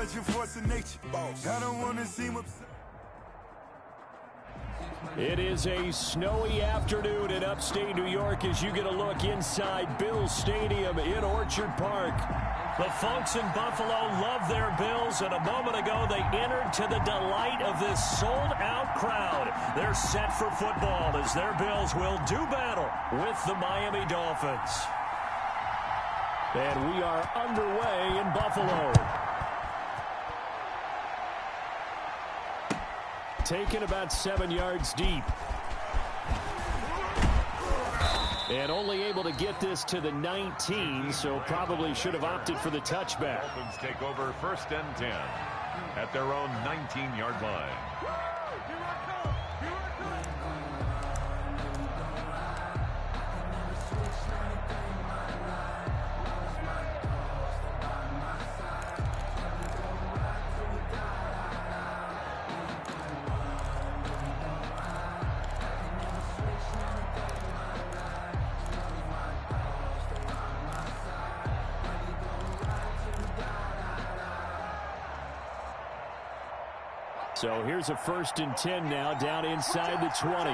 intelligent force of nature. I don't want to seem upset. It is a snowy afternoon in upstate New York as you get a look inside Bills Stadium in Orchard Park. The folks in Buffalo love their Bills, and a moment ago they entered to the delight of this sold-out crowd. They're set for football as their Bills will do battle with the Miami Dolphins. And we are underway in Buffalo. Taken about 7 yards deep. And only able to get this to the 19, so probably should have opted for the touchback. Dolphins take over 1st and 10 at their own 19-yard line. So here's a 1st and 10 now, down inside the 20.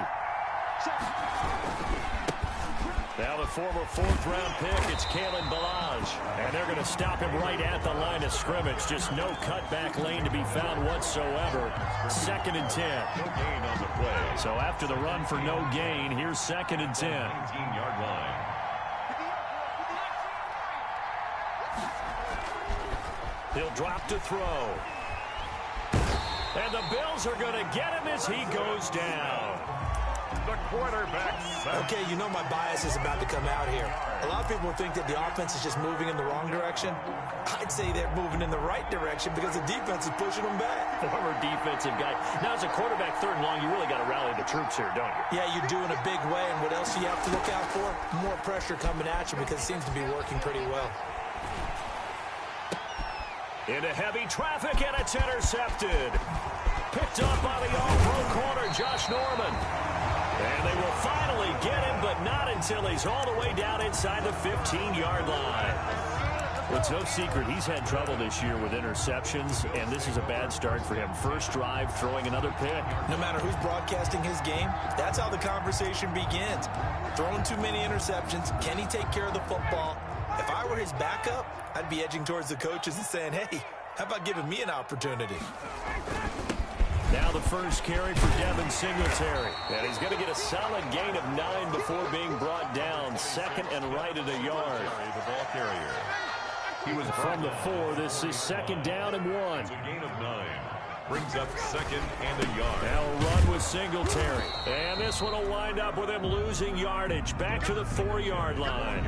Now the former 4th-round pick, it's Kalen Ballage. And they're going to stop him right at the line of scrimmage. Just no cutback lane to be found whatsoever. 2nd and 10. No gain on the play. So after the run for no gain, here's 2nd and 10. 19-yard line. He'll drop to throw. And the Bills are going to get him as he goes down. The quarterback set. Okay, you know my bias is about to come out here. A lot of people think that the offense is just moving in the wrong direction. I'd say they're moving in the right direction because the defense is pushing them back. Former defensive guy. Now, as a quarterback 3rd and long, you really got to rally the troops here, don't you? Yeah, you do in a big way. And what else do you have to look out for? More pressure coming at you because it seems to be working pretty well. Into heavy traffic, and it's intercepted. Picked up by the all-pro corner, Josh Norman. And they will finally get him, but not until he's all the way down inside the 15-yard line. Well, it's no secret he's had trouble this year with interceptions, and this is a bad start for him. First drive, throwing another pick. No matter who's broadcasting his game, that's how the conversation begins. Throwing too many interceptions, can he take care of the football? If I were his backup, I'd be edging towards the coaches and saying, hey, how about giving me an opportunity? Now the first carry for Devin Singletary. And he's going to get a solid gain of 9 before being brought down. 2nd and right at a yard. The ball carrier. He was from the 4. This is 2nd down and 1. It's a gain of 9. Brings up 2nd and a yard. Now a run with Singletary. And this one will wind up with him losing yardage. Back to the 4-yard line.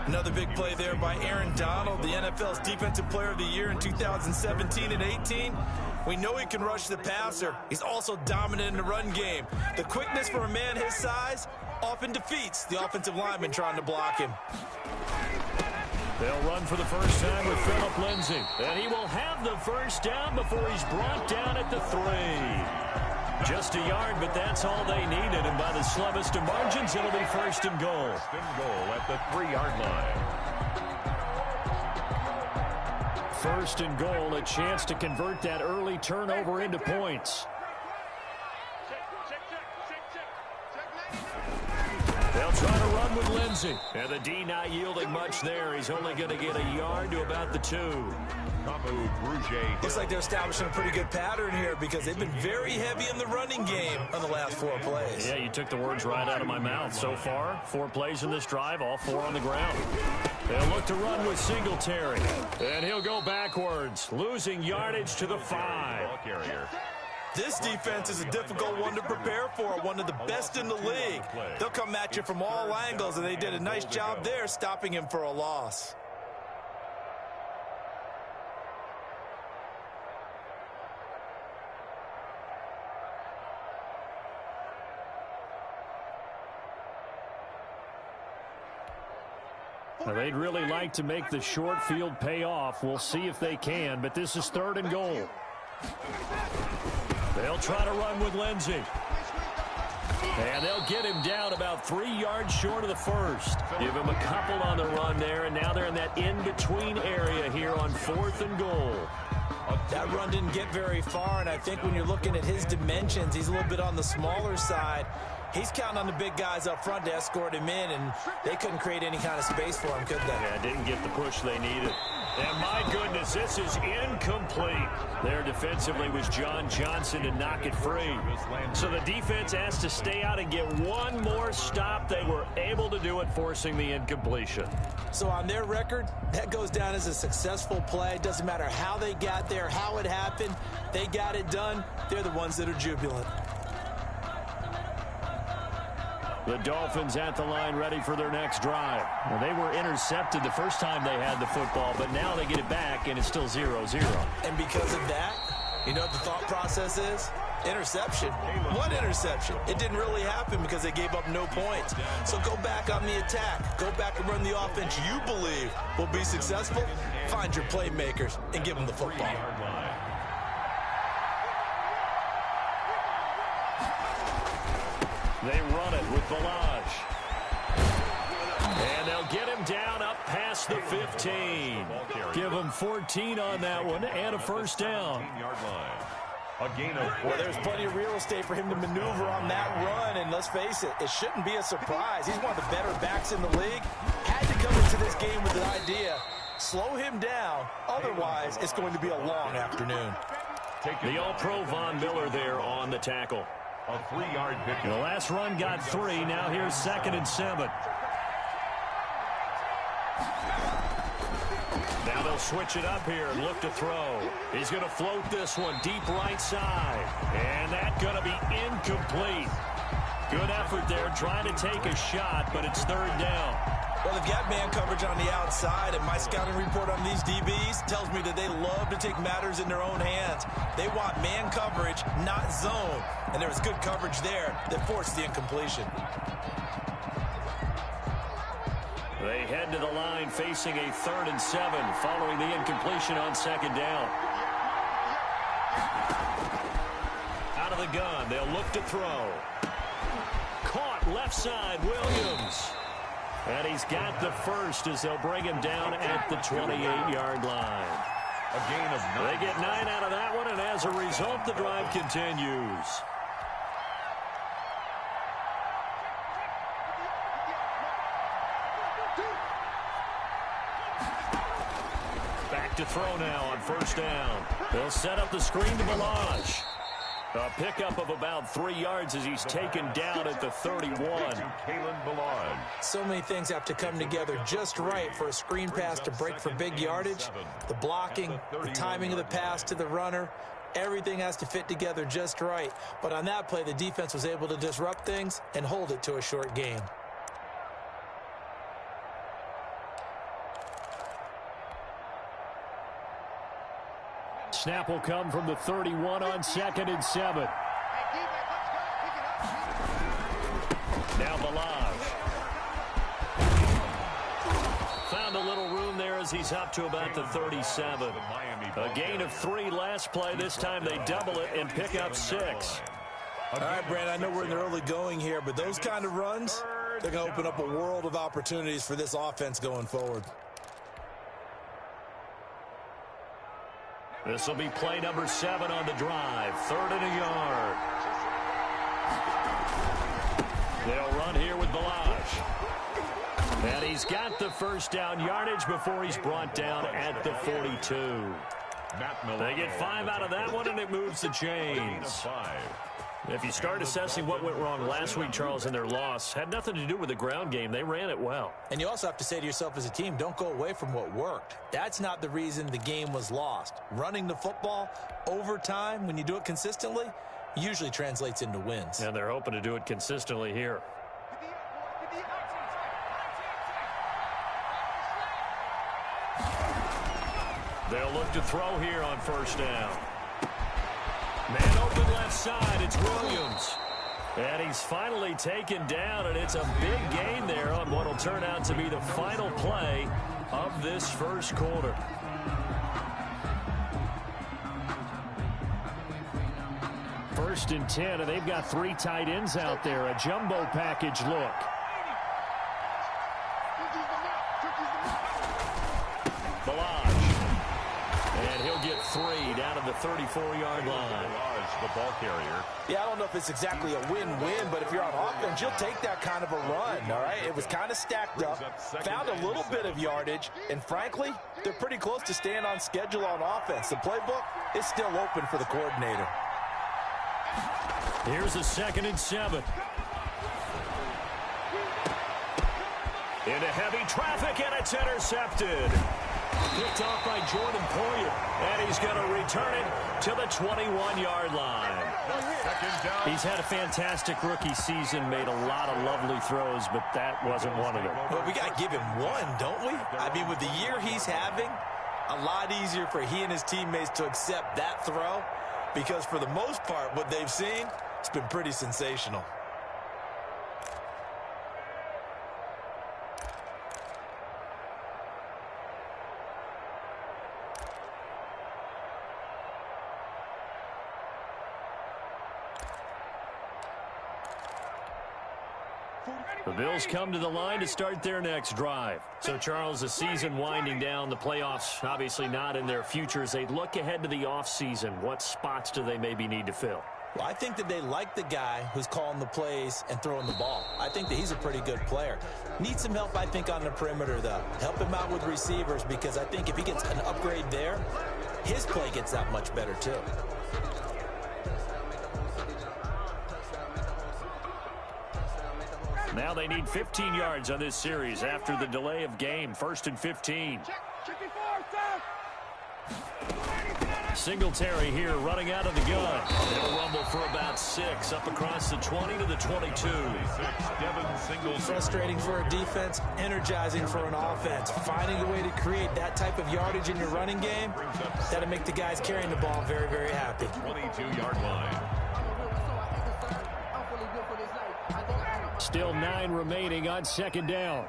Another big play there by Aaron Donald, the NFL's Defensive Player of the Year in 2017 and 18. We know he can rush the passer. He's also dominant in the run game. The quickness for a man his size often defeats the offensive lineman trying to block him. They'll run for the first time with Phillip Lindsay. And he will have the first down before he's brought down at the 3. Just a yard, but that's all they needed. And by the slimmest of margins, it'll be 1st and goal. 1st and goal at the 3-yard line. 1st and goal, a chance to convert that early turnover into points. They'll try to run with Lindsay. And the D not yielding much there. He's only going to get a yard to about the 2. Looks like they're establishing a pretty good pattern here because they've been very heavy in the running game on the last 4 plays. Yeah, you took the words right out of my mouth. So far, 4 plays in this drive, all 4 on the ground. They'll look to run with Singletary. And he'll go backwards, losing yardage to the 5. This defense is a difficult one to prepare for, one of the best in the league. They'll come at you from all angles, and they did a nice job there stopping him for a loss. Now, they'd really like to make the short field pay off. We'll see if they can, but this is 3rd and goal. They'll try to run with Lindsay. And they'll get him down about 3 yards short of the first. Give him a couple on the run there, and now they're in that in-between area here on 4th and goal. That run didn't get very far, and I think when you're looking at his dimensions, he's a little bit on the smaller side. He's counting on the big guys up front to escort him in, and they couldn't create any kind of space for him, could they? Yeah, didn't get the push they needed. And my goodness, this is incomplete. There defensively was John Johnson to knock it free. So the defense has to stay out and get one more stop. They were able to do it, forcing the incompletion. So on their record, that goes down as a successful play. Doesn't matter how they got there, how it happened. They got it done. They're the ones that are jubilant. The Dolphins at the line ready for their next drive. Well, they were intercepted the first time they had the football, but now they get it back, and it's still 0-0. And because of that, you know what the thought process is? Interception. What interception? It didn't really happen because they gave up no points. So go back on the attack. Go back and run the offense you believe will be successful. Find your playmakers and give them the football. They run it with Balaj. And they'll get him down up past the 15. Give him 14 on that one and a first down. Well, there's plenty of real estate for him to maneuver on that run, and let's face it, it shouldn't be a surprise. He's one of the better backs in the league. Had to come into this game with an idea. Slow him down, otherwise it's going to be a long afternoon. The All-Pro Von Miller there on the tackle. A 3-yard pickup. The last run got 3. Now here's 2nd and 7. Now they'll switch it up here and look to throw. He's going to float this one deep right side. And that's going to be incomplete. Good effort there trying to take a shot, but it's 3rd down. Well, they've got man coverage on the outside, and my scouting report on these DBs tells me that they love to take matters in their own hands. They want man coverage, not zone. And there was good coverage there that forced the incompletion. They head to the line facing a 3rd and 7 following the incompletion on 2nd down. Out of the gun, they'll look to throw. Caught left side, Williams. And he's got the first as they'll bring him down at the 28-yard line. A gain of 9. They get 9 out of that one, and as a result, the drive continues. Back to throw now on 1st down. They'll set up the screen to Balaj. A pickup of about 3 yards as he's taken down at the 31. So many things have to come together just right for a screen pass to break for big yardage. The blocking, the timing of the pass to the runner, everything has to fit together just right. But on that play, the defense was able to disrupt things and hold it to a short gain. Snap will come from the 31 on 2nd and 7. Now Balaj. Found a little room there as he's up to about the 37. A gain of 3 last play. This time they double it and pick up 6. All right, Brandon, I know we're in the early going here, but those kind of runs, they're going to open up a world of opportunities for this offense going forward. This will be play number 7 on the drive. 3rd and a yard. They'll run here with Balaj. And he's got the first down yardage before he's brought down at the 42. They get 5 out of that one, and it moves the chains. If you start assessing what went wrong last week, Charles, in their loss, had nothing to do with the ground game. They ran it well. And you also have to say to yourself as a team, don't go away from what worked. That's not the reason the game was lost. Running the football over time, when you do it consistently, usually translates into wins. And they're hoping to do it consistently here. They'll look to throw here on 1st down. Man open left side, it's Williams. And he's finally taken down, and it's a big gain there on what will turn out to be the final play of this first quarter. 1st and 10, and they've got 3 tight ends out there. A jumbo package look. And he'll get 3 down to the 34-yard line. The ball carrier. Yeah, I don't know if it's exactly a win-win, but if you're on offense, you'll take that kind of a run, all right? It was kind of stacked up, found a little bit of yardage, and frankly, they're pretty close to staying on schedule on offense. The playbook is still open for the coordinator. Here's a 2nd and 7. Into heavy traffic, and it's intercepted. Picked off by Jordan Poyer, and he's going to return it to the 21-yard line. He's had a fantastic rookie season, made a lot of lovely throws, but that wasn't one of them. Well, we got to give him one, don't we? I mean, with the year he's having, a lot easier for he and his teammates to accept that throw, because for the most part, what they've seen, it's been pretty sensational. The Bills come to the line to start their next drive. So, Charles, the season winding down, the playoffs obviously not in their futures. They look ahead to the offseason. What spots do they maybe need to fill? Well, I think that they like the guy who's calling the plays and throwing the ball. I think that he's a pretty good player. Needs some help, I think, on the perimeter, though. Help him out with receivers, because I think if he gets an upgrade there, his play gets that much better, too. Now they need 15 yards on this series after the delay of game. 1st and 15. Singletary here running out of the gun. They'll rumble for about 6 up across the 20 to the 22. Frustrating for a defense, energizing for an offense. Finding a way to create that type of yardage in your running game, that'll make the guys carrying the ball very, very happy. 22-yard line. Still 9 remaining on 2nd down.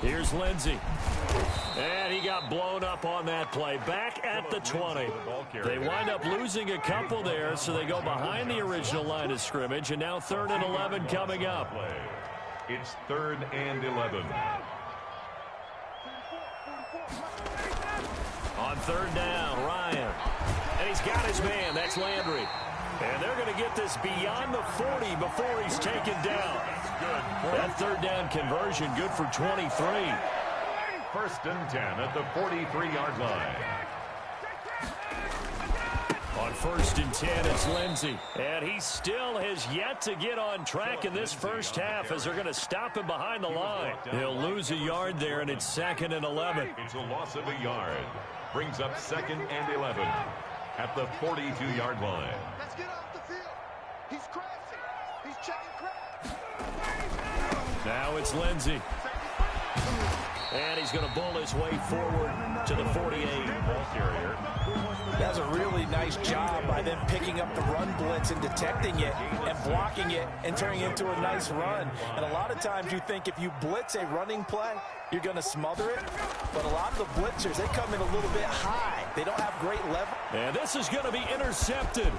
Here's Lindsey. And he got blown up on that play. Back at the 20. They wind up losing a couple there, so they go behind the original line of scrimmage, and now 3rd and 11 coming up. It's 3rd and 11. On 3rd down, Ryan. And he's got his man. That's Landry. And they're going to get this beyond the 40 before he's taken down. That 3rd down conversion good for 23. 1st and 10 at the 43-yard line. On 1st and 10, it's Lindsey. And he still has yet to get on track in this first half as they're going to stop him behind the line. He'll lose a yard there, and it's 2nd and 11. It's a loss of a yard. Brings up 2nd and 11 at the 42-yard line. Let's get off the field. He's crashing. He's checking crash. Now it's Lindsey. And he's going to bull his way forward to the 48. Ball carrier. That's a really nice job by them picking up the run blitz and detecting it and blocking it and turning it into a nice run. And a lot of times you think if you blitz a running play, you're going to smother it. But a lot of the blitzers, they come in a little bit high. They don't have great leverage. And this is going to be intercepted.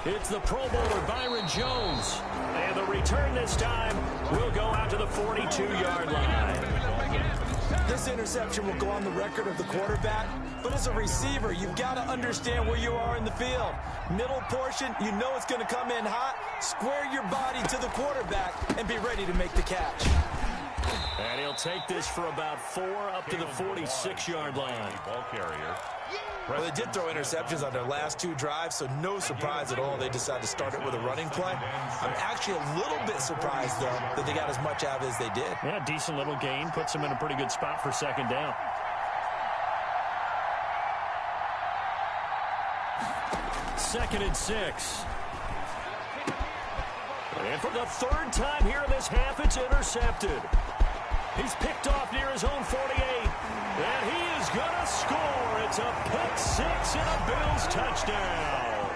It's the Pro Bowler Byron Jones. And the return this time will go out to the 42-yard line. This interception will go on the record of the quarterback, but as a receiver, you've got to understand where you are in the field. Middle portion, you know it's going to come in hot. Square your body to the quarterback and be ready to make the catch. And he'll take this for about 4 up to the 46-yard line. Ball carrier. Well, they did throw interceptions on their last 2 drives, so no surprise at all they decided to start it with a running play. I'm actually a little bit surprised, though, that they got as much out of it as they did. Yeah, decent little gain. Puts them in a pretty good spot for 2nd down. Second and 6. And for the 3rd time here in this half, it's intercepted. He's picked off near his own 48. And he is going to score. It's a pick 6 and a Bills touchdown.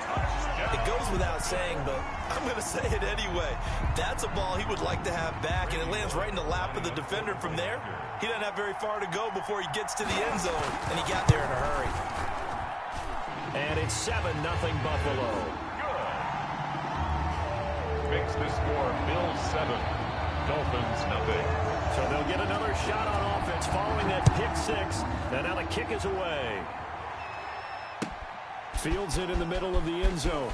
It goes without saying, but I'm going to say it anyway. That's a ball he would like to have back, and it lands right in the lap of the defender from there. He doesn't have very far to go before he gets to the end zone, and he got there in a hurry. And it's 7-0 Buffalo. Good. Makes the score Bills 7, Dolphins 0. So they'll get another shot on offense following that pick six. And now the kick is away. Fields it in the middle of the end zone.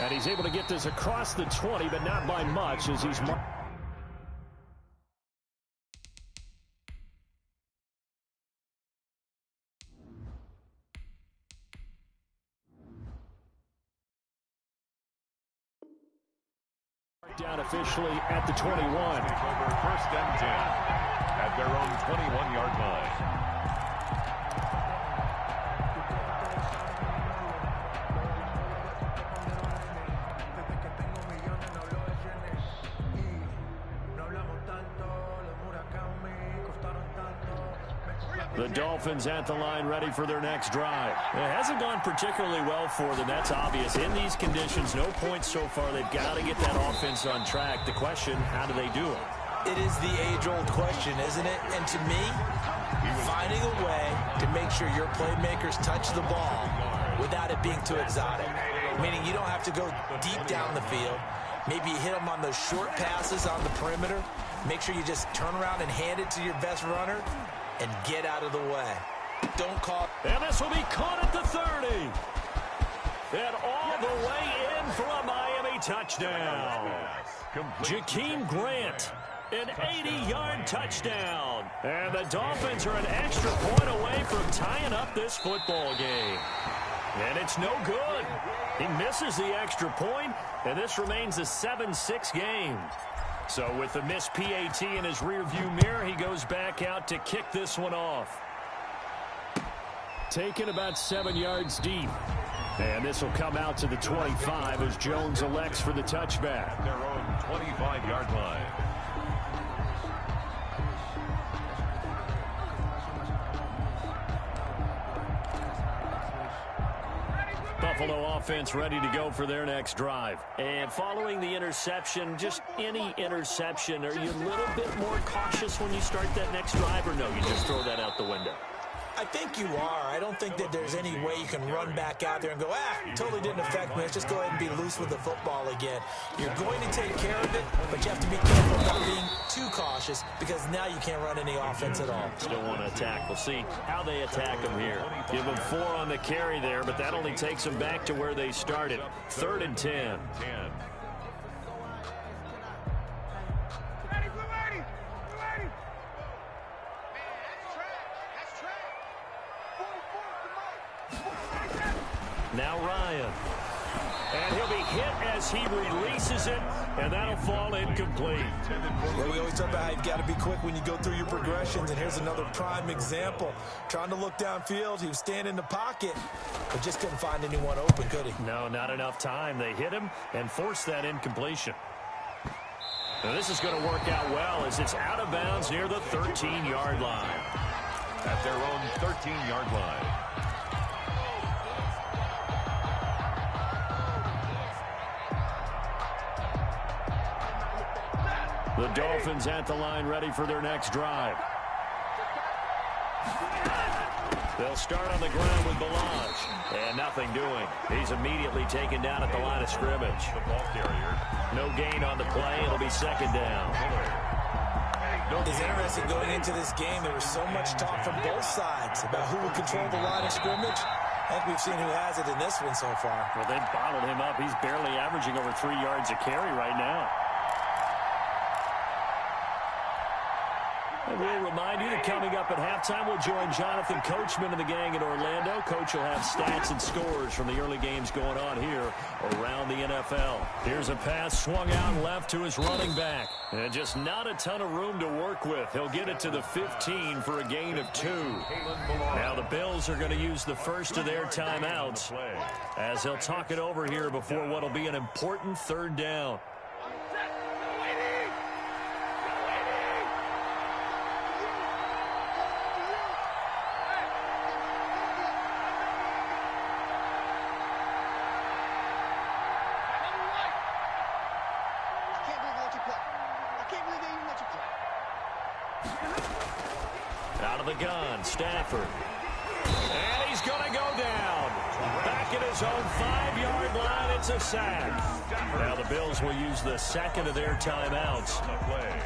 And he's able to get this across the 20, but not by much as he's marked. Down officially at the 21. Over 1st and 10 at their own 21-yard line. The Dolphins at the line ready for their next drive. It hasn't gone particularly well for them. That's obvious. In these conditions, no points so far. They've got to get that offense on track. The question, how do they do it? It is the age-old question, isn't it? And to me, finding a way to make sure your playmakers touch the ball without it being too exotic. Meaning you don't have to go deep down the field. Maybe you hit them on those short passes on the perimeter. Make sure you just turn around and hand it to your best runner and get out of the way. Don't call. And this will be caught at the 30. And all the way in for a Miami touchdown. Jakeem Grant, an 80-yard touchdown. And the Dolphins are an extra point away from tying up this football game. And it's no good. He misses the extra point, and this remains a 7-6 game. So with the missed PAT in his rearview mirror, he goes back out to kick this one off. Taken about 7 yards deep. And this will come out to the 25 as Jones elects for the touchback. Their own 25-yard line. Buffalo offense ready to go for their next drive. And following the interception, just any interception, are you a little bit more cautious when you start that next drive, or no, you just throw that out the window? I think you are. I don't think that there's any way you can run back out there and go, totally didn't affect me. Let's just go ahead and be loose with the football again. You're going to take care of it, but you have to be careful about being too cautious because now you can't run any offense at all. Still want to attack. We'll see how they attack them here. Give them 4 on the carry there, but that only takes them back to where they started. 3rd and 10. Now Ryan. And he'll be hit as he releases it, and that'll fall incomplete. Well, we always talk about how you've got to be quick when you go through your progressions, and here's another prime example. Trying to look downfield, he was standing in the pocket, but just couldn't find anyone open, could he? No, not enough time. They hit him and forced that incompletion. Now this is going to work out well as it's out of bounds near the 13-yard line. At their own 13-yard line. The Dolphins at the line ready for their next drive. They'll start on the ground with Balaj. And nothing doing. He's immediately taken down at the line of scrimmage. The ball carrier. No gain on the play. It'll be 2nd down. It's interesting going into this game. There was so much talk from both sides about who would control the line of scrimmage. I think we've seen who has it in this one so far. Well, they've bottled him up. He's barely averaging over 3 yards a carry right now. And we'll remind you that coming up at halftime, we'll join Jonathan Coachman and the gang in Orlando. Coach will have stats and scores from the early games going on here around the NFL. Here's a pass swung out left to his running back. And just not a ton of room to work with. He'll get it to the 15 for a gain of 2. Now the Bills are going to use the first of their timeouts as they'll talk it over here before what will be an important 3rd down. Out of the gun, Stafford. And he's going to go down. Back at his own 5-yard line, it's a sack. Now the Bills will use the second of their timeouts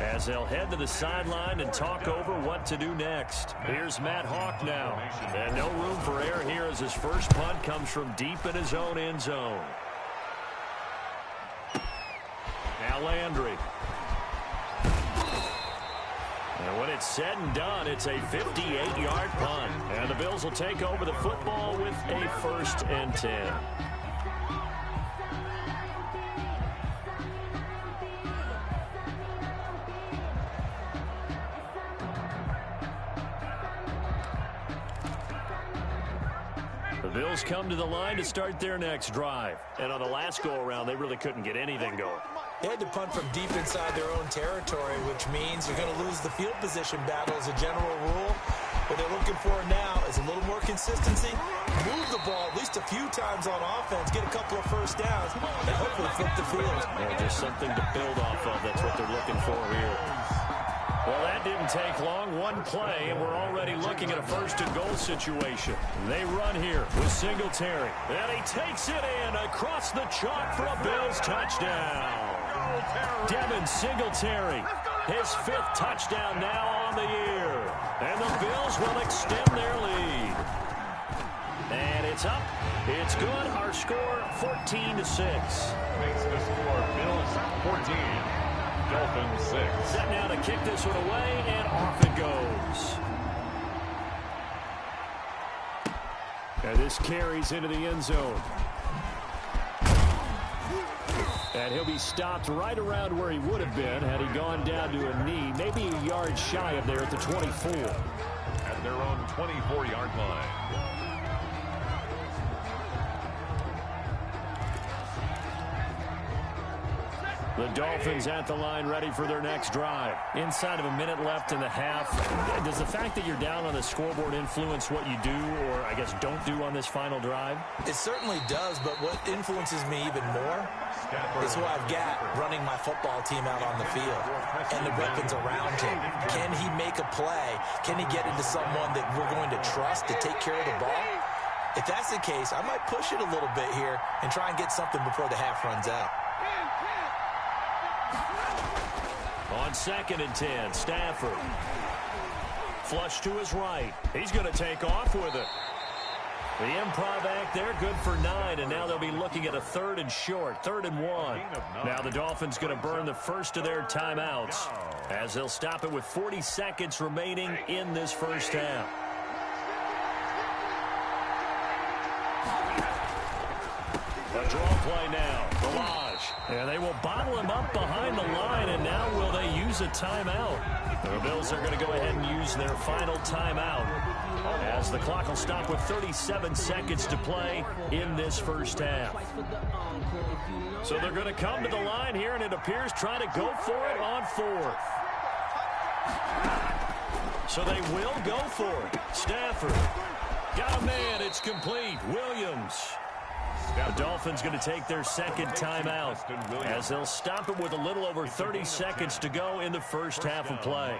as they'll head to the sideline and talk over what to do next. Here's Matt Hawk now. And no room for error here as his first punt comes from deep in his own end zone. Now Landry. And when it's said and done, it's a 58-yard punt. And the Bills will take over the football with a 1st and 10. The Bills come to the line to start their next drive. And on the last go-around, they really couldn't get anything going. They had to punt from deep inside their own territory, which means you're going to lose the field position battle as a general rule. What they're looking for now is a little more consistency, move the ball at least a few times on offense, get a couple of first downs, and hopefully flip the field. Yeah, just something to build off of. That's what they're looking for here. Well, that didn't take long. One play, and we're already looking at a 1st-and-goal situation. They run here with Singletary. And he takes it in across the chalk for a Bills touchdown. Devin Singletary, his 5th touchdown now on the year. And the Bills will extend their lead. And it's up. It's good. Our score, 14-6. Makes the score Bills 14. Dolphins 6. Set now to kick this one away, and off it goes. And this carries into the end zone. And he'll be stopped right around where he would have been had he gone down to a knee, maybe a yard shy of there at the 24. At their own 24-yard line. The Dolphins at the line ready for their next drive. Inside of a minute left in the half. Does the fact that you're down on the scoreboard influence what you do, or I guess don't do on this final drive? It certainly does, but what influences me even more is who I've got running my football team out on the field and the weapons around him. Can he make a play? Can he get into someone that we're going to trust to take care of the ball? If that's the case, I might push it a little bit here and try and get something before the half runs out. On 2nd and 10, Stafford. Flush to his right. He's going to take off with it. The improv act there, good for 9, and now they'll be looking at a 3rd and short, 3rd and 1. Now the Dolphins going to burn the first of their timeouts as they'll stop it with 40 seconds remaining in this first half. A draw play now. And they will bottle him up behind the line, and now will they use a timeout? The Bills are going to go ahead and use their final timeout as the clock will stop with 37 seconds to play in this first half. So they're going to come to the line here, and it appears try to go for it on 4th. So they will go for it. Stafford. Got a man. It's complete. Williams. The Dolphins going to take their second timeout as they'll stop it with a little over 30 seconds to go in the first half of play.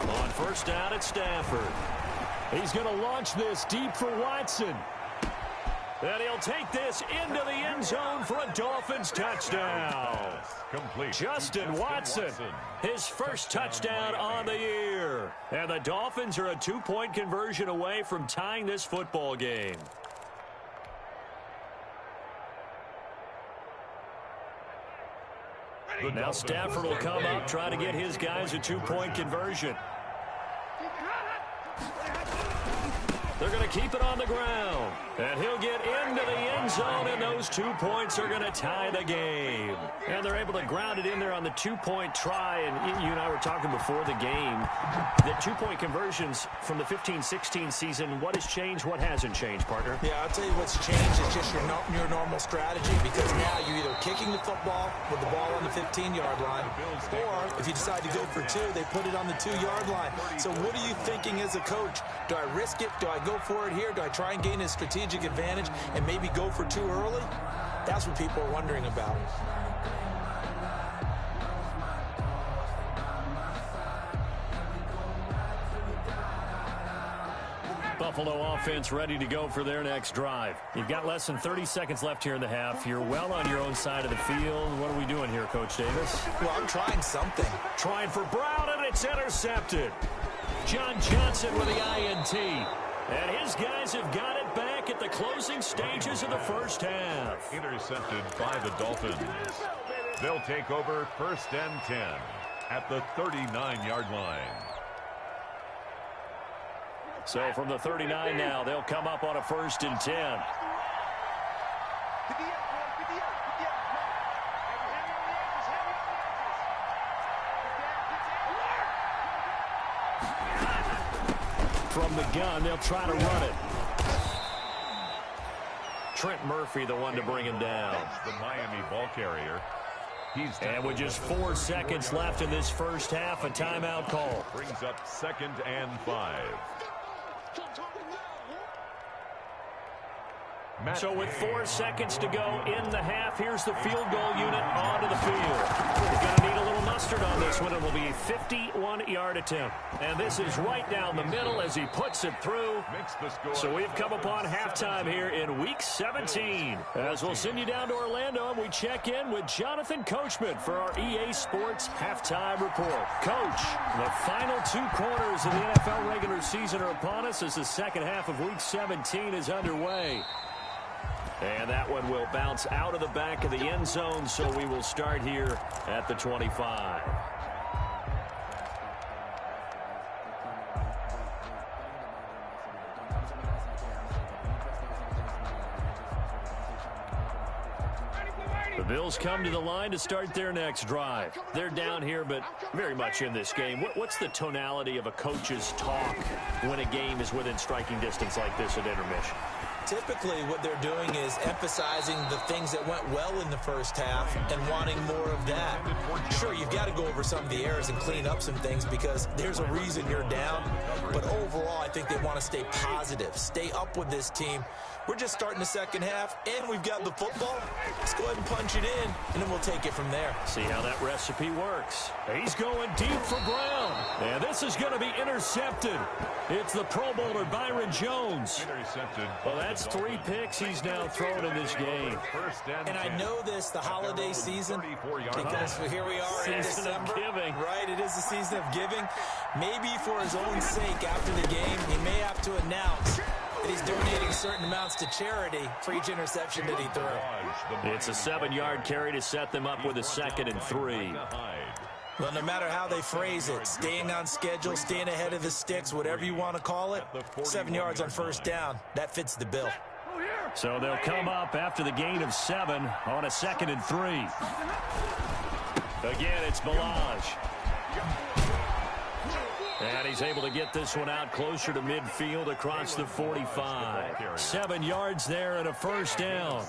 On 1st down at Stafford. He's going to launch this deep for Watson. And he'll take this into the end zone for a Dolphins touchdown. Complete. Justin Watson, his first touchdown on the year. And the Dolphins are a 2-point conversion away from tying this football game. Now Stafford will come up, try to get his guys a 2-point conversion. They're going to keep it on the ground. And he'll get into the end zone, and those 2 points are going to tie the game. And they're able to ground it in there on the two-point try. And you and I were talking before the game that two-point conversions from the 15-16 season, what has changed, what hasn't changed, partner? Yeah, I'll tell you what's changed is just your normal strategy, because now you're either kicking the football with the ball on the 15-yard line, or if you decide to go for two, they put it on the 2-yard line. So what are you thinking as a coach? Do I risk it? Do I go for it here? Do I try and gain a strategic advantage and maybe go for two early? That's what people are wondering about. Buffalo offense ready to go for their next drive. You've got less than 30 seconds left here in the half. You're well on your own side of the field. What are we doing here, Coach Davis? Well, I'm trying something. Trying for Brown, and it's intercepted. John Johnson with the INT. And his guys have got it back at the closing stages of the first half. Intercepted by the Dolphins. They'll take over 1st and 10 at the 39-yard line. So from the 39 now, they'll come up on a 1st and 10. From the gun, they'll try to run it. Trent Murphy, the one to bring him down. That's the Miami ball carrier. And with just 4 seconds left in this first half, a timeout call. Brings up 2nd and 5. So with 4 seconds to go in the half, here's the field goal unit onto the field. They're going to need a little mustard on this one. It will be a 51-yard attempt. And this is right down the middle as he puts it through. So we've come upon halftime here in Week 17. As we'll send you down to Orlando, and we check in with Jonathan Coachman for our EA Sports Halftime Report. Coach, the final 2 quarters of the NFL regular season are upon us as the second half of Week 17 is underway. And that one will bounce out of the back of the end zone, so we will start here at the 25. The Bills come to the line to start their next drive. They're down here, but very much in this game. What's the tonality of a coach's talk when a game is within striking distance like this at intermission? Typically, what they're doing is emphasizing the things that went well in the first half and wanting more of that. Sure, you've got to go over some of the errors and clean up some things because there's a reason you're down. But overall, I think they want to stay positive, stay up with this team. We're just starting the second half, and we've got the football. Let's go ahead and punch it in, and then we'll take it from there. See how that recipe works. He's going deep for Brown. And this is going to be intercepted. It's the Pro Bowler, Byron Jones. Intercepted. Well, that's 3 picks he's now thrown in this game. And I know this, the holiday season, because here we are in December. Season of giving. Right, it is the season of giving. Maybe for his own sake after the game, he may have to announce that he's donating certain amounts to charity for each interception that he threw. It's a 7-yard carry to set them up with a 2nd and 3. Well, no matter how they phrase it, staying on schedule, staying ahead of the sticks, whatever you want to call it, 7 yards on first down, that fits the bill. So they'll come up after the gain of 7 on a 2nd and 3. Again, it's Balaj. And he's able to get this one out closer to midfield across the 45. 7 yards there and a first down.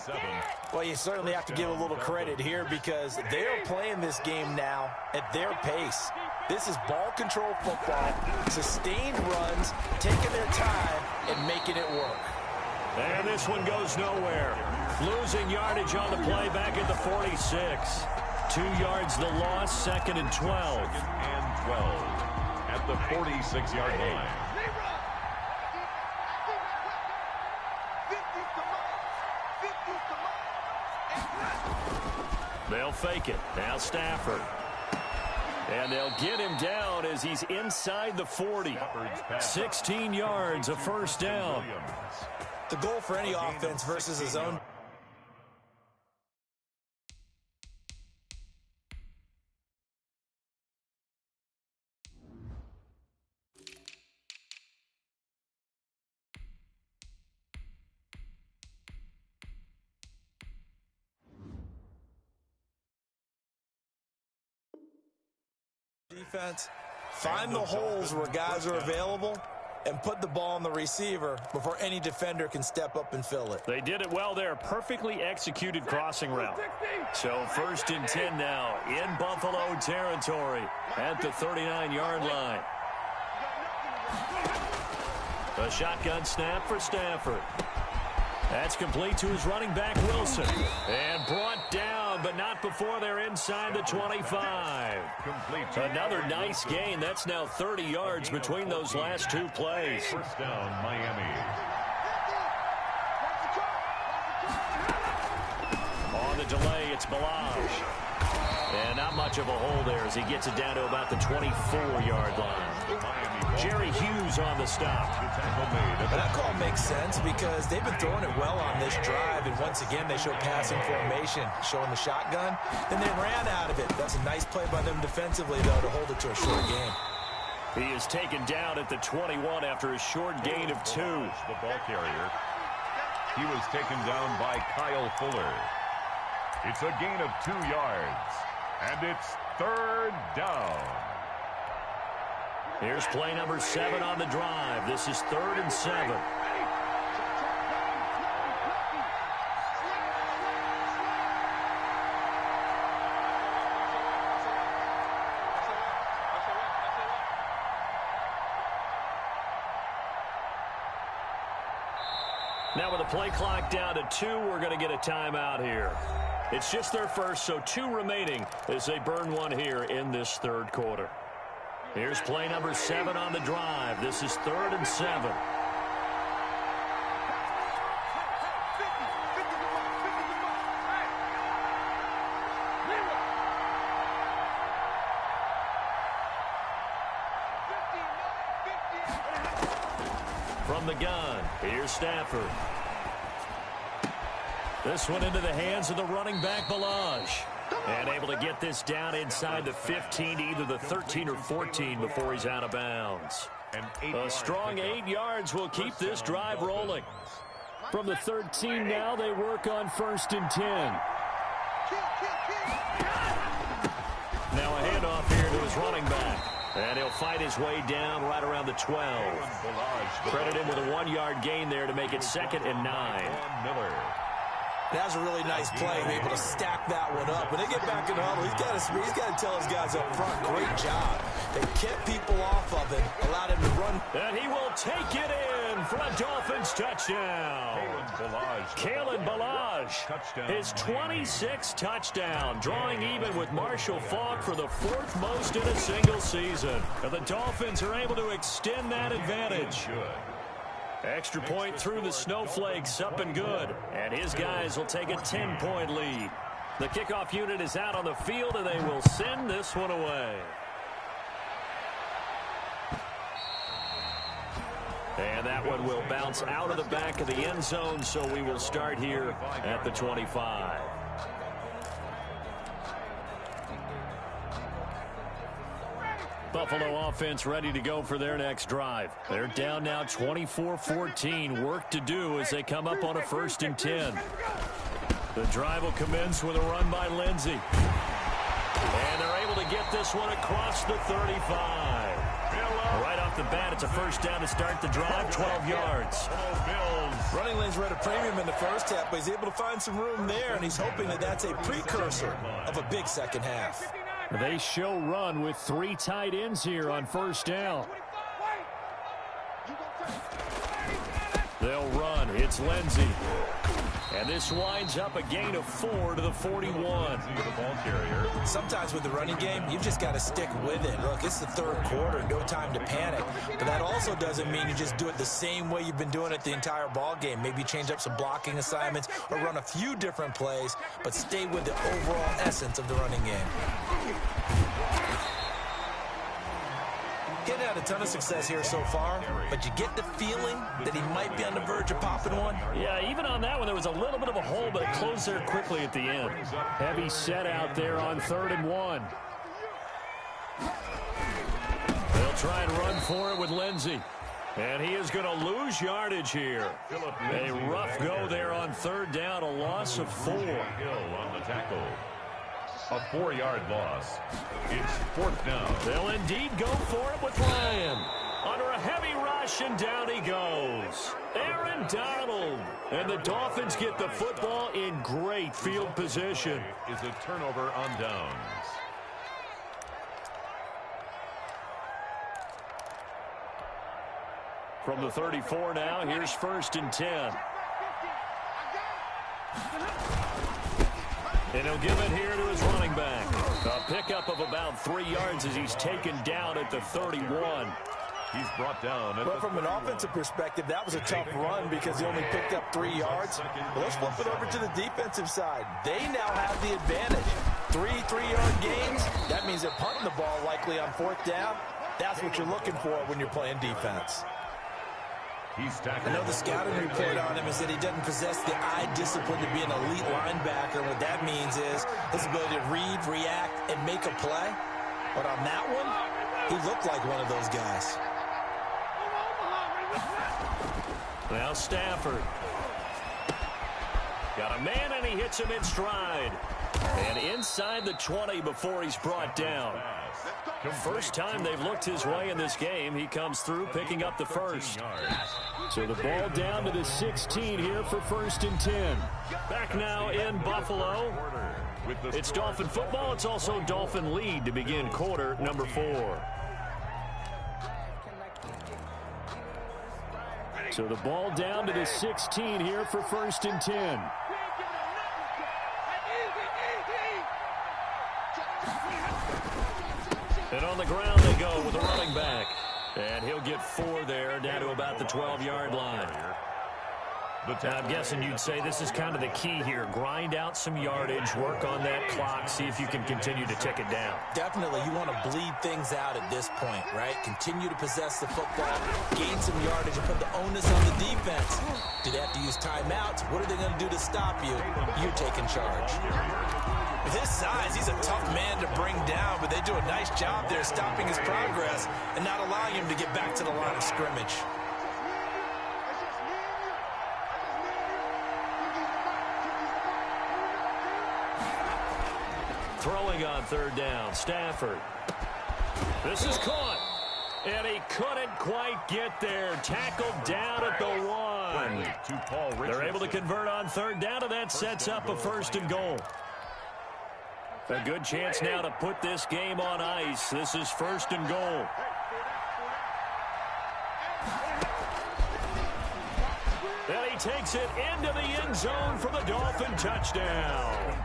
Well, you certainly have to give a little credit here because they're playing this game now at their pace. This is ball control football, sustained runs, taking their time and making it work. And this one goes nowhere. Losing yardage on the play back at the 46. 2 yards the loss, 2nd and 12. And 12 at the 46-yard line. They'll fake it. Now Stafford. And they'll get him down as he's inside the 40. 16 yards, a first down. The goal for any offense versus his own defense? Find the holes where guys are available and put the ball on the receiver before any defender can step up and fill it. They did it well there. Perfectly executed crossing route. So 1st and 10 now in Buffalo territory at the 39-yard line. A shotgun snap for Stafford. That's complete to his running back, Wilson. And brought down, but not before they're inside the 25. Another nice gain. That's now 30 yards between those last two plays. First down, Miami. On the delay, it's Balaj. And not much of a hole there as he gets it down to about the 24-yard line. Jerry Hughes on the stop. That call makes sense because they've been throwing it well on this drive, and once again they show passing formation, showing the shotgun. Then they ran out of it. That's a nice play by them defensively, though, to hold it to a short game. He is taken down at the 21 after a short gain of 2. The ball carrier. He was taken down by Kyle Fuller. It's a gain of 2 yards, and it's 3rd down. Here's play number 7 on the drive. This is 3rd and 7. Now with the play clock down to 2, we're going to get a timeout here. It's just their first, so 2 remaining as they burn one here in this 3rd quarter. Here's play number 7 on the drive. This is 3rd and 7. From the gun, here's Stafford. This one into the hands of the running back, Balaj. And able to get this down inside the 15, either the 13 or 14 before he's out of bounds. A strong 8 yards will keep this drive rolling. From the 13 now, they work on 1st and 10. Now a handoff here to his running back. And he'll fight his way down right around the 12. Credit him with a 1-yard gain there to make it 2nd and 9. That was a really nice play, able to stack that one up. When they get back in the huddle, he's got to tell his guys up front, great job. They kept people off of it, allowed him to run. And he will take it in for a Dolphins touchdown. Kalen Balaj, his 26th touchdown, drawing even with Marshall Faulk for the 4th most in a single season. And the Dolphins are able to extend that advantage. Extra point through the snowflakes, up and good. And his guys will take a 10-point lead. The kickoff unit is out on the field, and they will send this one away. And that one will bounce out of the back of the end zone, so we will start here at the 25. Buffalo offense ready to go for their next drive. They're down now 24-14. Work to do as they come up on a 1st and 10. The drive will commence with a run by Lindsey. And they're able to get this one across the 35. Right off the bat, it's a 1st down to start the drive, 12 yards. Running lanes were at a premium in the first half, but he's able to find some room there, and he's hoping that that's a precursor of a big second half. They show run with 3 tight ends here on 1st down. They'll run. It's Lindsey. And this winds up a gain of 4 to the 41. Sometimes with the running game, you've just got to stick with it. Look, it's the 3rd quarter, no time to panic. But that also doesn't mean you just do it the same way you've been doing it the entire ball game. Maybe change up some blocking assignments or run a few different plays, but stay with the overall essence of the running game. Getting had a ton of success here so far, but you get the feeling that he might be on the verge of popping one. Yeah, even on that one, there was a little bit of a hole, but it closed there quickly at the end. Heavy set out there on 3rd and 1. They'll try and run for it with Lindsey. And he is going to lose yardage here. A rough go there on 3rd down, a loss of 4. On the tackle. A 4-yard loss. It's 4th down. They'll indeed go for it with Ryan. Under a heavy rush, and down he goes. Aaron Donald. And the Dolphins get the football in great field position. Is a turnover on downs. From the 34 now, here's 1st and 10. And he'll give it here to his running back. A pickup of about 3 yards as he's taken down at the 31. He's brought down. Well, from an offensive perspective, that was a tough run because he only picked up 3 yards. Well, let's flip it over to the defensive side. They now have the advantage. 3 3-yard gains. That means they're punting the ball likely on 4th down. That's what you're looking for when you're playing defense. I know the scouting report on him is that he doesn't possess the eye discipline to be an elite linebacker. And what that means is his ability to read, react, and make a play. But on that one, he looked like one of those guys. Now Stafford. Got a man, and he hits him in stride. And inside the 20 before he's brought down. First time they've looked his way in this game. He comes through picking up the first. So the ball down to the 16 here for 1st and 10. Back now in Buffalo. It's Dolphin football. It's also Dolphin lead to begin quarter number 4. So the ball down to the 16 here for 1st and 10. And on the ground they go with a running back. And he'll get 4 there, down to about the 12-yard line. I'm guessing you'd say this is kind of the key here. Grind out some yardage, work on that clock, see if you can continue to tick it down. Definitely, you want to bleed things out at this point, right? Continue to possess the football, gain some yardage, and put the onus on the defense. Do they have to use timeouts? What are they going to do to stop you? You're taking charge. With his size, he's a tough man to bring down, but they do a nice job there stopping his progress and not allowing him to get back to the line of scrimmage. Throwing on 3rd down, Stafford. This is caught. And he couldn't quite get there. Tackled down at the 1. They're able to convert on 3rd down, and that sets up a 1st and goal. A good chance now to put this game on ice. This is 1st and goal. And he takes it into the end zone for the Dolphin touchdown.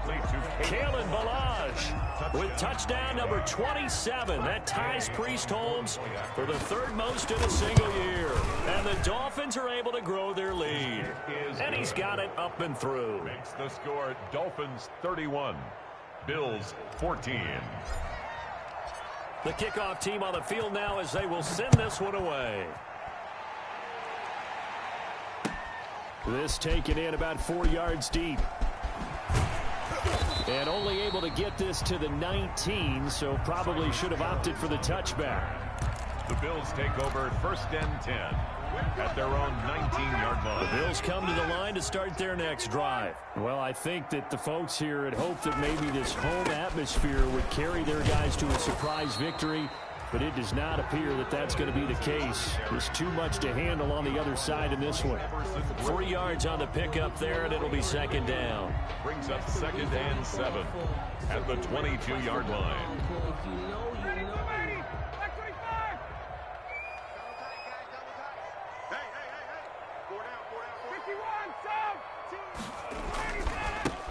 Kalen Ballage with touchdown number 27. That ties Priest Holmes for the 3rd most in a single year. And the Dolphins are able to grow their lead. And he's got it up and through. Makes the score Dolphins 31. Bills 14. The kickoff team on the field now as they will send this one away. This taken in about 4 yards deep. And only able to get this to the 19, so probably should have opted for the touchback. The Bills take over 1st and 10 at their own 19-yard line. The Bills come to the line to start their next drive. Well, I think that the folks here had hoped that maybe this home atmosphere would carry their guys to a surprise victory, but it does not appear that that's going to be the case. There's too much to handle on the other side in this one. 3 yards on the pickup there, and it'll be 2nd down. Brings up 2nd and 7 at the 22-yard line.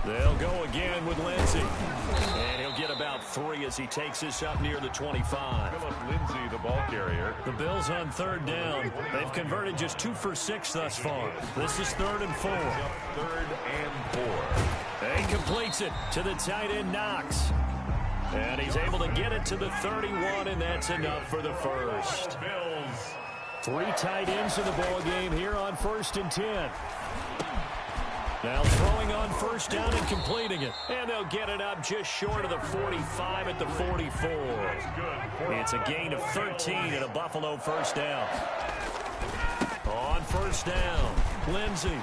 They'll go again with Lindsey. And he'll get about 3 as he takes this up near the 25. Philip Lindsay, the ball carrier. The Bills on 3rd down. They've converted just 2 for 6 thus far. This is 3rd and 4. 3rd and 4. And completes it to the tight end, Knox. And he's able to get it to the 31, and that's enough for the first. Bills. 3 tight ends in the ball game here on 1st and 10. Now throwing on 1st down and completing it. And they'll get it up just short of the 45 at the 44. It's a gain of 13 and a Buffalo 1st down. On 1st down, Lindsey.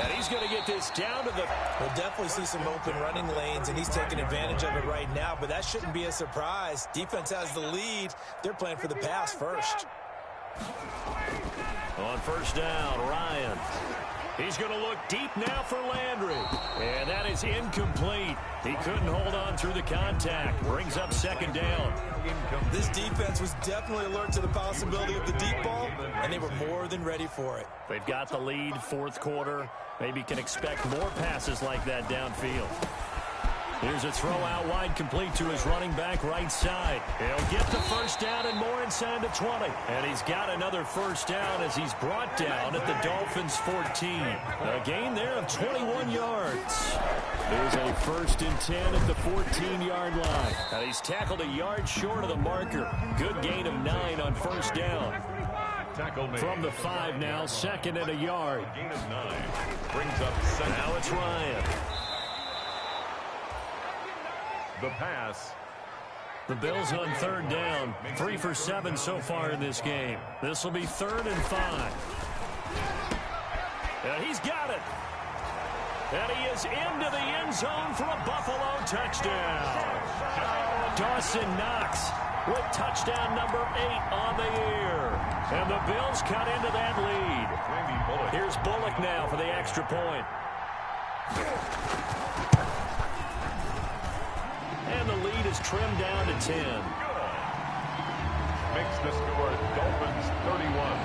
And he's going to get this down to the... We'll definitely see some open running lanes, and he's taking advantage of it right now, but that shouldn't be a surprise. Defense has the lead. They're playing for the pass first. On first down, Ryan. He's going to look deep now for Landry. And that is incomplete. He couldn't hold on through the contact. Brings up second down. This defense was definitely alert to the possibility of the deep ball, and they were more than ready for it. They've got the lead, fourth quarter. Maybe can expect more passes like that downfield. Here's a throw out wide, complete to his running back right side. He'll get the first down and more inside the 20. And he's got another first down as he's brought down at the Dolphins' 14. A gain there of 21 yards. There's a 1st and 10 at the 14-yard line. And he's tackled a yard short of the marker. Good gain of 9 on first down. From the 5 now, 2nd and a yard. Gain of 9 brings up second. Now it's Ryan. The pass. The Bills on 3rd down. 3 for 7 so far in this game. This will be 3rd and 5. And he's got it. And he is into the end zone for a Buffalo touchdown. Dawson Knox with touchdown number 8 on the year. And the Bills cut into that lead. Here's Bullock now for the extra point. And the lead is trimmed down to 10. Makes the score Dolphins 31,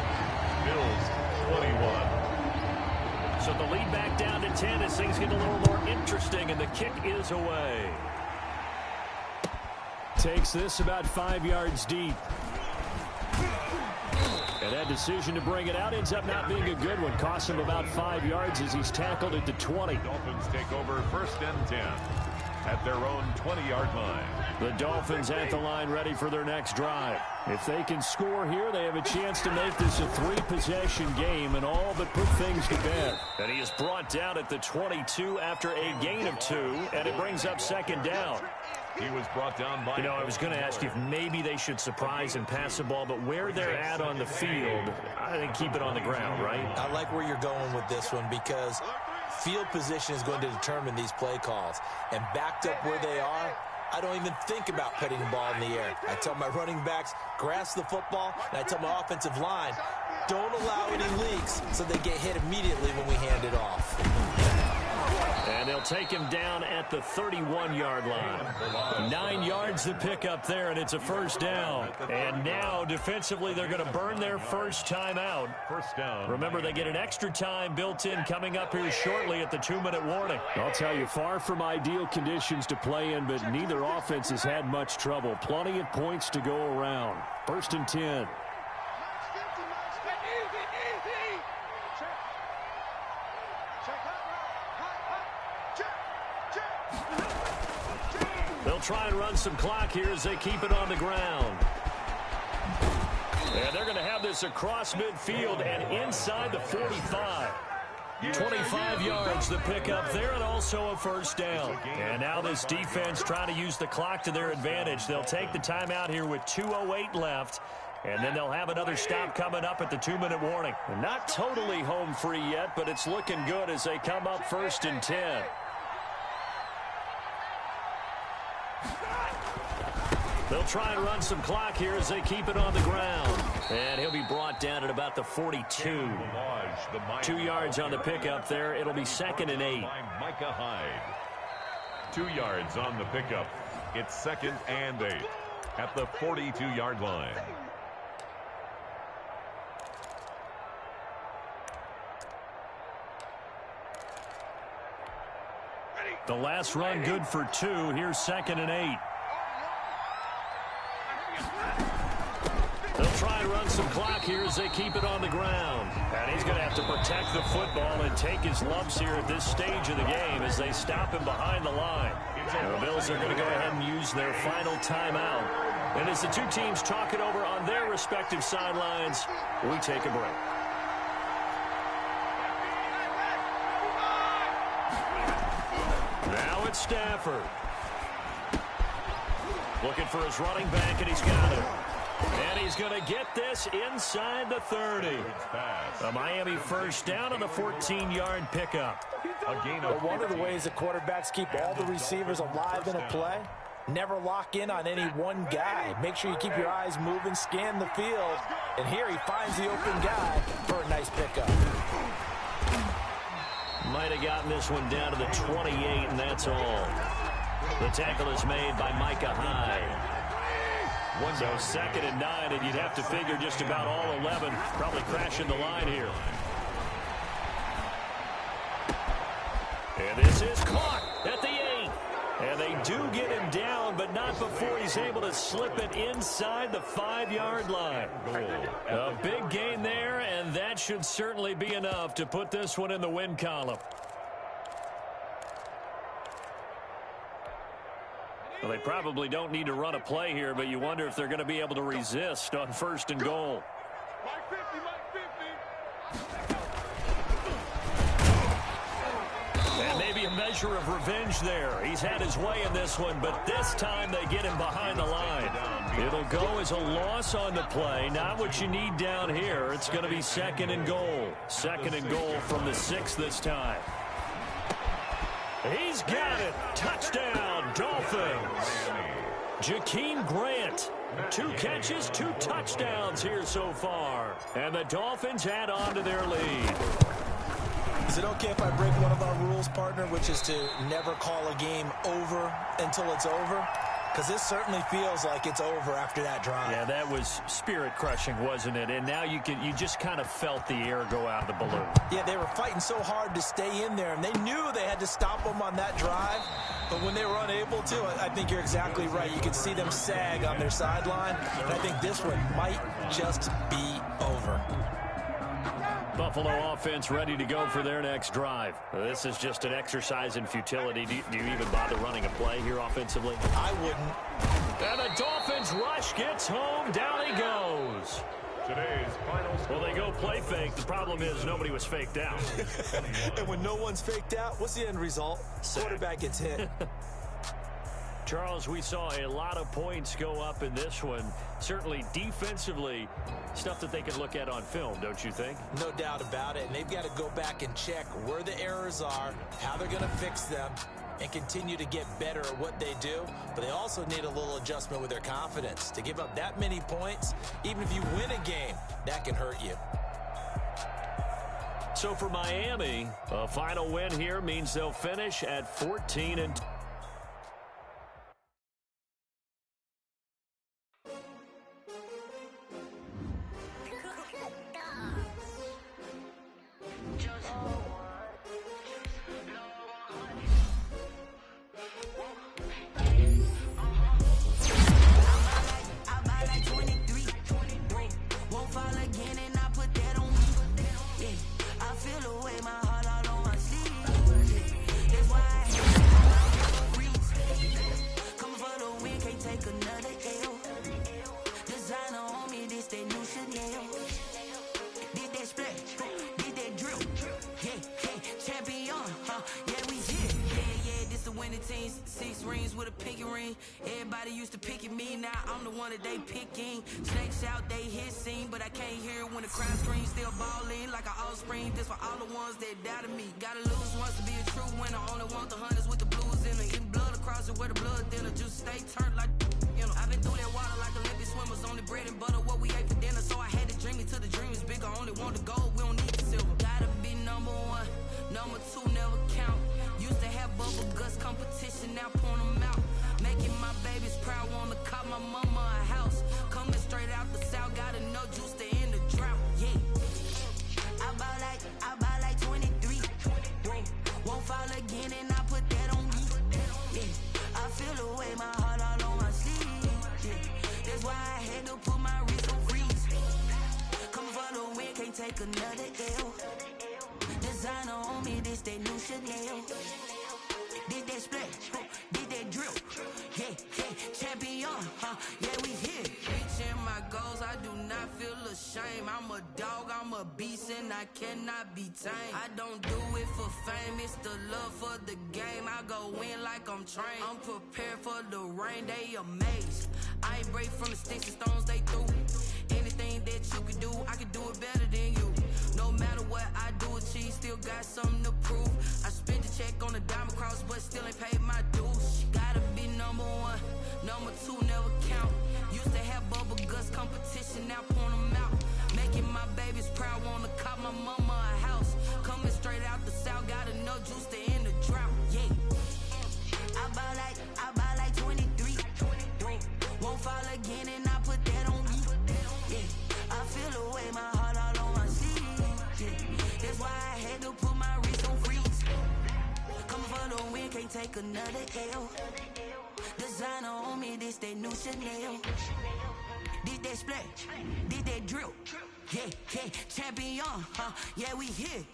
Bills 21. So the lead back down to 10 as things get a little more interesting, and the kick is away. Takes this about 5 yards deep. And that decision to bring it out ends up not being a good one. Costs him about 5 yards as he's tackled at the 20. Dolphins take over 1st and 10. At their own 20-yard line. The Dolphins at the line ready for their next drive. If they can score here, they have a chance to make this a 3-possession game and all but put things to bed. And he is brought down at the 22 after a gain of 2, and it brings up 2nd down. He was brought down by... You know, I was going to ask if maybe they should surprise and pass the ball, but where they're at on the field, I think keep it on the ground, right? I like where you're going with this one because field position is going to determine these play calls. And backed up where they are, I don't even think about putting the ball in the air. I tell my running backs, grasp the football, and I tell my offensive line, don't allow any leaks so they get hit immediately when we hand it off. And they'll take him down at the 31-yard line. 9 yards to pick up there, and it's a first down. And now, defensively, they're going to burn their first time out. First down. Remember, they get an extra time built in coming up here shortly at the 2-minute warning. I'll tell you, far from ideal conditions to play in, but neither offense has had much trouble. Plenty of points to go around. 1st and 10. They'll try and run some clock here as they keep it on the ground. And they're going to have this across midfield and inside the 45. 25 yards to pick up there and also a first down. And now this defense trying to use the clock to their advantage. They'll take the timeout here with 2:08 left. And then they'll have another stop coming up at the 2-minute warning. Not totally home free yet, but it's looking good as they come up 1st and 10. They'll try and run some clock here as they keep it on the ground. And he'll be brought down at about the 42. 2 yards on the pickup there. It'll be 2nd and 8. Micah Hyde. 2 yards on the pickup. It's 2nd and 8 at the 42-yard line. The last run good for 2. Here's 2nd and 8. They'll try and run some clock here as they keep it on the ground. And he's going to have to protect the football and take his lumps here at this stage of the game as they stop him behind the line. And the Bills are going to go ahead and use their final timeout. And as the two teams talk it over on their respective sidelines, we take a break. Now it's Stafford. Looking for his running back, and he's got it. And he's going to get this inside the 30. A Miami first down on the 14-yard pickup. One of the ways that quarterbacks keep all the receivers alive in a play, never lock in on any one guy. Make sure you keep your eyes moving, scan the field. And here he finds the open guy for a nice pickup. Might have gotten this one down to the 28, and that's all. The tackle is made by Micah Hyde. So 2nd and 9, and you'd have to figure just about all 11 probably crashing the line here. And this is caught at the 8. And they do get him down, but not before he's able to slip it inside the 5-yard line. A big gain there, and that should certainly be enough to put this one in the win column. Well, they probably don't need to run a play here, but you wonder if they're going to be able to resist on 1st and goal. And maybe a measure of revenge there. He's had his way in this one, but this time they get him behind the line. It'll go as a loss on the play. Not what you need down here. It's going to be 2nd and goal. 2nd and goal from the 6 this time. He's got it. Touchdown, Dolphins. Jakeem Grant. 2 catches, 2 touchdowns here so far. And the Dolphins add on to their lead. Is it okay if I break one of our rules, partner, which is to never call a game over until it's over? Because this certainly feels like it's over after that drive. Yeah, that was spirit-crushing, wasn't it? And now you just kind of felt the air go out of the balloon. Yeah, they were fighting so hard to stay in there, and they knew they had to stop them on that drive. But when they were unable to, I think you're exactly right. You could see them sag on their sideline, and I think this one might just be over. Buffalo offense ready to go for their next drive. This is just an exercise in futility. Do you even bother running a play here offensively? I wouldn't. And the Dolphins rush gets home. Down he goes. Today's final score. Well, they go play fake. The problem is nobody was faked out. And when no one's faked out, what's the end result? Quarterback gets hit. Charles, we saw a lot of points go up in this one. Certainly defensively, stuff that they can look at on film, don't you think? No doubt about it. And they've got to go back and check where the errors are, how they're going to fix them, and continue to get better at what they do. But they also need a little adjustment with their confidence. To give up that many points, even if you win a game, that can hurt you. So for Miami, a final win here means they'll finish at 14-2. I cannot be tamed. I don't do it for fame, it's the love for the game. I go in like I'm trained. I'm prepared for the rain, they amazed. I ain't break from the sticks and stones they threw. Anything that you can do, I can do it better than you. No matter what I do achieve, still got something to prove. I spent the check on the diamond cross, but still ain't paid my dues. Gotta be number one, number two never count. Used to have bubble guts competition, now point them out. Making my babies proud, wanna cop my mama a house. Coming straight out the south, got enough juice to end the drought. Yeah, I buy like 23. Won't fall again, and I put that on me. Yeah, I feel the way, my heart all on my sleeve. Yeah, that's why I had to put my wrist on freeze. Coming for the win, can't take another L. Designer on me, this that new Chanel. Did that splash, did that drill. Yeah, yeah, champion, yeah, we here.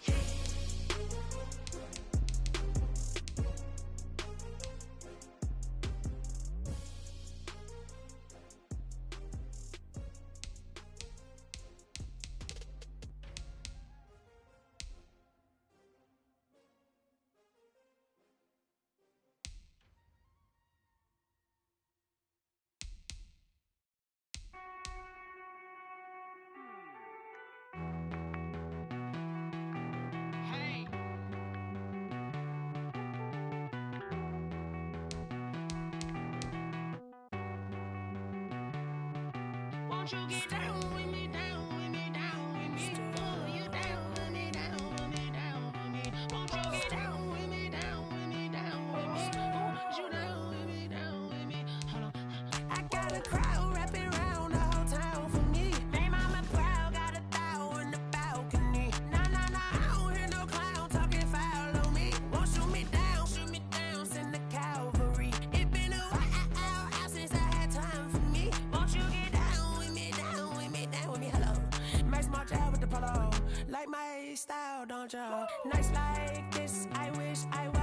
Won't you get down with me, down with me, down with me? Oh, you down with me, down with me, down with me. Won't you get down with me, down with me, down with me? Oh, you down with me, down with me? Hold on. I got a crowd wrapping around the whole town for me. They mama proud, got a thou in the balcony. Nah, I don't hear no clown talking foul on me. Won't shoot me down, send the cavalry. It been a while since I had time for me. Won't you get down with me, hello. Nice march out with the polo. Like my style, don't you? Nice like this, I wish I was.